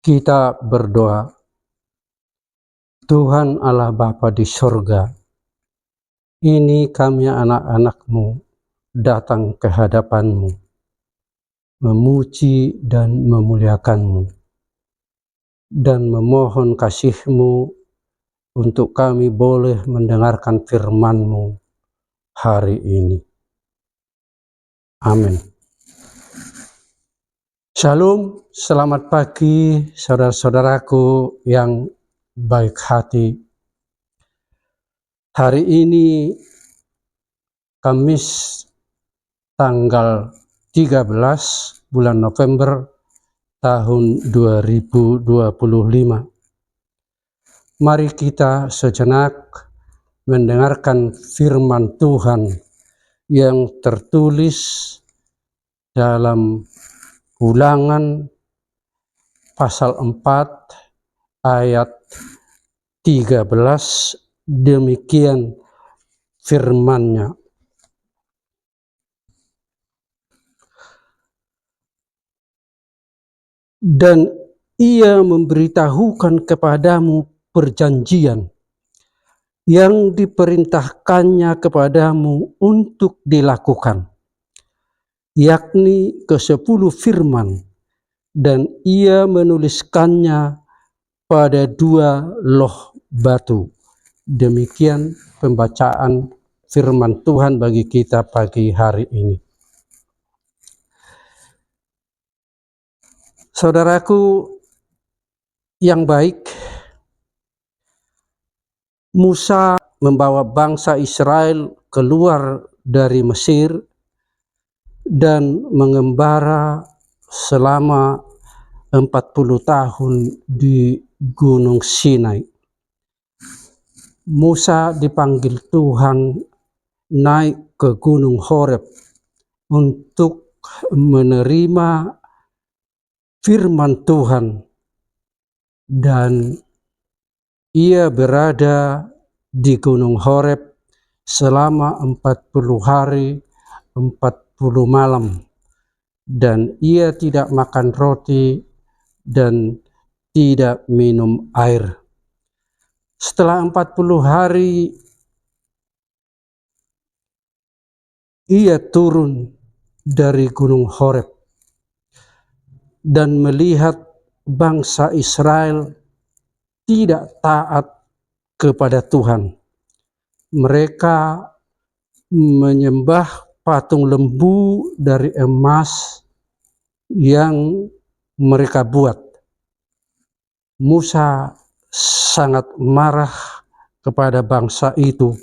Kita berdoa. Tuhan Allah Bapa di sorga, ini kami anak-anak-Mu datang ke hadapan-Mu, memuji dan memuliakan-Mu, dan memohon kasih-Mu untuk kami boleh mendengarkan firman-Mu hari ini. Amin. Shalom, selamat pagi saudara-saudaraku yang baik hati. Hari ini Kamis tanggal 13 bulan November tahun 2025. Mari kita sejenak mendengarkan firman Tuhan yang tertulis dalam Ulangan pasal 4 ayat 13, demikian firman-Nya. Dan Ia memberitahukan kepadamu perjanjian yang diperintahkannya kepadamu untuk dilakukan, yakni ke-10 firman, dan Ia menuliskannya pada 2 loh batu. Demikian pembacaan firman Tuhan bagi kita pagi hari ini. Saudaraku yang baik, Musa membawa bangsa Israel keluar dari Mesir dan mengembara selama 40 tahun di Gunung Sinai. Musa dipanggil Tuhan naik ke Gunung Horeb untuk menerima firman Tuhan, dan ia berada di Gunung Horeb selama 40 hari 40 malam, dan ia tidak makan roti dan tidak minum air. Setelah 40 hari ia turun dari Gunung Horeb dan melihat bangsa Israel tidak taat kepada Tuhan. Mereka menyembah patung lembu dari emas yang mereka buat. Musa sangat marah kepada bangsa itu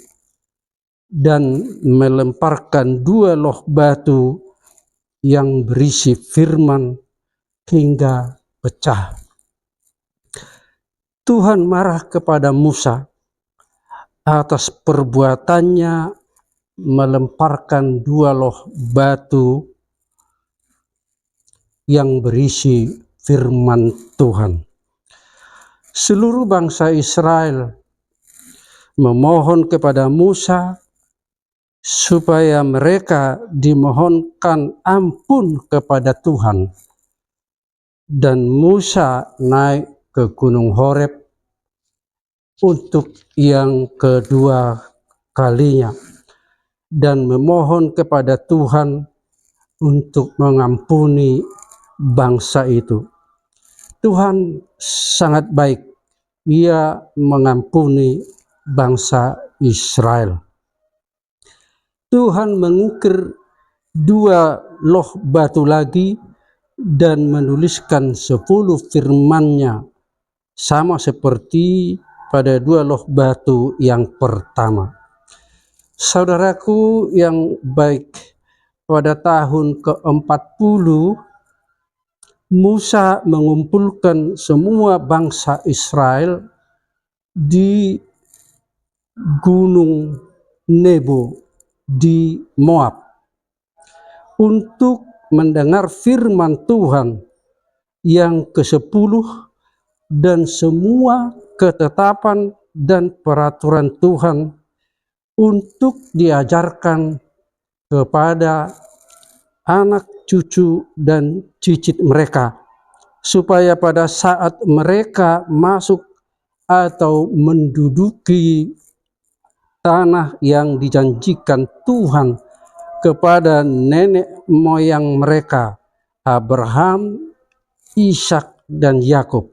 dan melemparkan 2 loh batu yang berisi firman hingga pecah. Tuhan marah kepada Musa atas perbuatannya melemparkan 2 loh batu yang berisi firman Tuhan. Seluruh bangsa Israel memohon kepada Musa supaya mereka dimohonkan ampun kepada Tuhan. Dan Musa naik ke Gunung Horeb untuk yang kedua kalinya dan memohon kepada Tuhan untuk mengampuni bangsa itu. Tuhan sangat baik, Ia mengampuni bangsa Israel. Tuhan mengukir 2 loh batu lagi dan menuliskan 10 firman-Nya, sama seperti pada 2 loh batu yang pertama. Saudaraku yang baik, pada tahun ke-40 Musa mengumpulkan semua bangsa Israel di Gunung Nebo di Moab untuk mendengar firman Tuhan yang ke-10 dan semua ketetapan dan peraturan Tuhan untuk diajarkan kepada anak cucu dan cicit mereka, supaya pada saat mereka masuk atau menduduki tanah yang dijanjikan Tuhan kepada nenek moyang mereka, Abraham, Ishak, dan Yakub,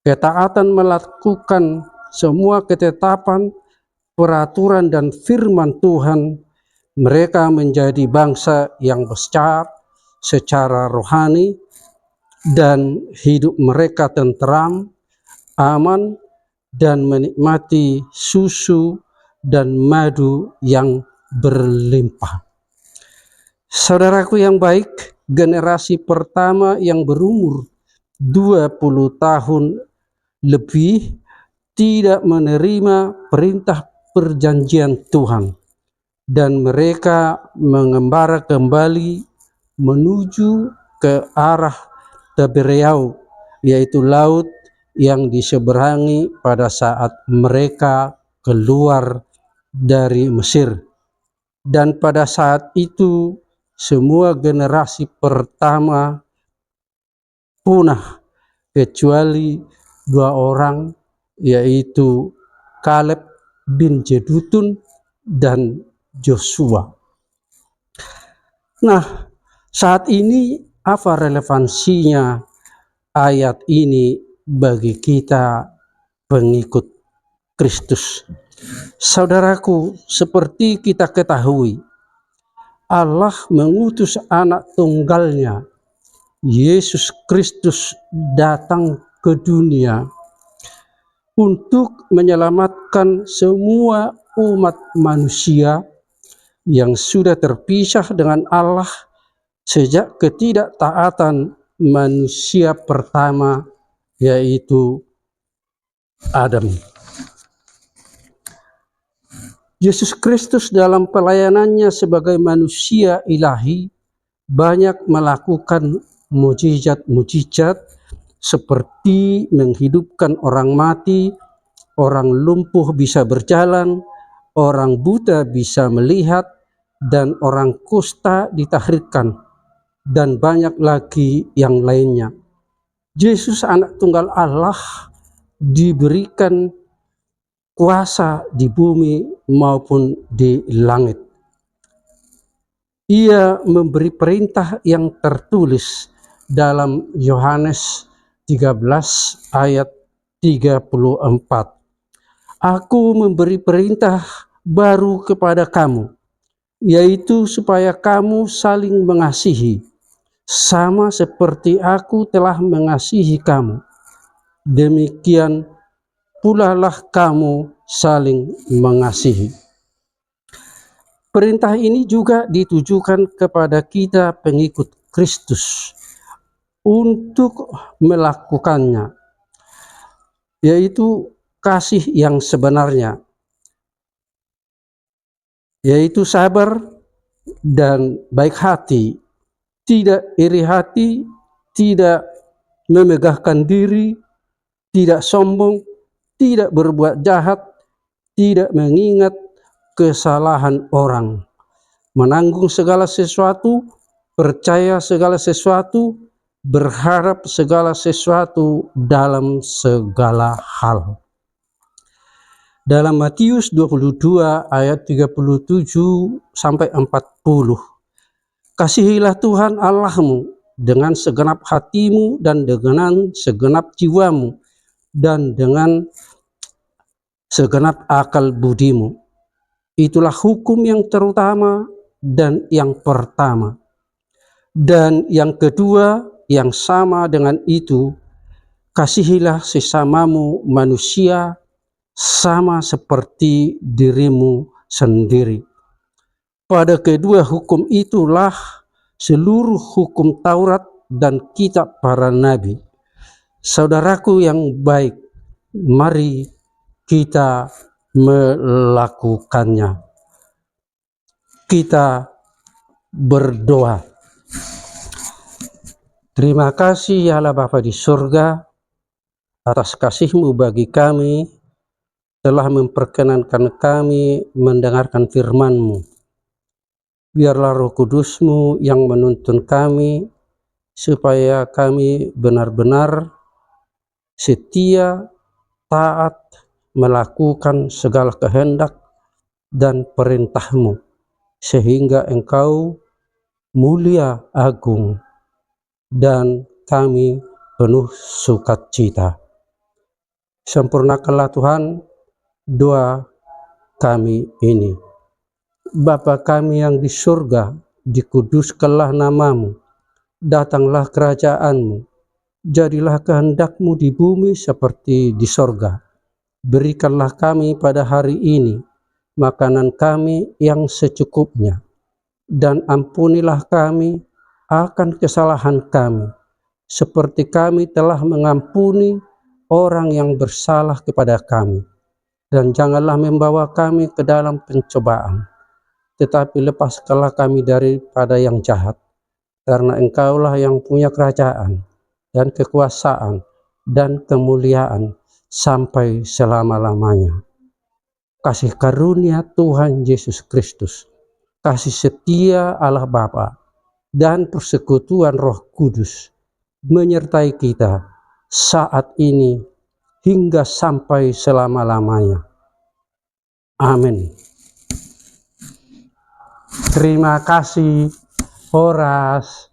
ketaatan melakukan semua ketetapan, peraturan, dan firman Tuhan, mereka menjadi bangsa yang besar secara rohani dan hidup mereka tentram, aman, dan menikmati susu dan madu yang berlimpah. Saudaraku yang baik, generasi pertama yang berumur 20 tahun lebih tidak menerima perintah perjanjian Tuhan, dan mereka mengembara kembali menuju ke arah Tibereau, yaitu laut yang diseberangi pada saat mereka keluar dari Mesir. Dan pada saat itu semua generasi pertama punah kecuali 2 orang, yaitu Kaleb bin Jedutun dan Joshua. Nah, saat ini apa relevansinya ayat ini bagi kita pengikut Kristus? Saudaraku, seperti kita ketahui, Allah mengutus anak tunggalnya, Yesus Kristus, datang ke dunia untuk menyelamatkan semua umat manusia yang sudah terpisah dengan Allah sejak ketidaktaatan manusia pertama, yaitu Adam. Yesus Kristus dalam pelayanannya sebagai manusia ilahi banyak melakukan mujizat-mujizat seperti menghidupkan orang mati, orang lumpuh bisa berjalan, orang buta bisa melihat, dan orang kusta ditahrirkan, dan banyak lagi yang lainnya. Yesus anak tunggal Allah diberikan kuasa di bumi maupun di langit. Ia memberi perintah yang tertulis dalam Yohanes 13 ayat 34. Aku memberi perintah baru kepada kamu, yaitu supaya kamu saling mengasihi, sama seperti aku telah mengasihi kamu. Demikian pula lah kamu saling mengasihi. Perintah ini juga ditujukan kepada kita pengikut Kristus untuk melakukannya, yaitu kasih yang sebenarnya, yaitu sabar dan baik hati, tidak iri hati, tidak memegahkan diri, tidak sombong, tidak berbuat jahat, tidak mengingat kesalahan orang, menanggung segala sesuatu, percaya segala sesuatu, berharap segala sesuatu dalam segala hal. Dalam Matius 22 ayat 37 sampai 40. Kasihilah Tuhan Allahmu dengan segenap hatimu dan dengan segenap jiwamu dan dengan segenap akal budimu. Itulah hukum yang terutama dan yang pertama. Dan yang kedua yang sama dengan itu, kasihilah sesamamu manusia sama seperti dirimu sendiri. Pada kedua hukum itulah seluruh hukum Taurat dan kitab para nabi. Saudaraku yang baik, mari kita melakukannya. Kita berdoa. Terima kasih ya Allah Bapa di surga atas kasih-Mu bagi kami, telah memperkenankan kami mendengarkan firman-Mu. Biarlah Roh Kudus-Mu yang menuntun kami, supaya kami benar-benar setia, taat, melakukan segala kehendak dan perintah-Mu, sehingga Engkau mulia agung dan kami penuh sukacita. Sempurnakanlah Tuhan doa kami ini. Bapa kami yang di surga, dikuduskanlah nama-Mu, datanglah kerajaan-Mu, jadilah kehendak-Mu di bumi seperti di surga. Berikanlah kami pada hari ini makanan kami yang secukupnya, dan ampunilah kami akan kesalahan kami, seperti kami telah mengampuni orang yang bersalah kepada kami. Dan janganlah membawa kami ke dalam pencobaan, tetapi lepaskanlah kami daripada yang jahat, karena Engkaulah yang punya kerajaan dan kekuasaan dan kemuliaan sampai selama-lamanya. Kasih karunia Tuhan Yesus Kristus, kasih setia Allah Bapa, dan persekutuan Roh Kudus menyertai kita saat ini hingga sampai selama-lamanya. Amin. Terima kasih, Horas.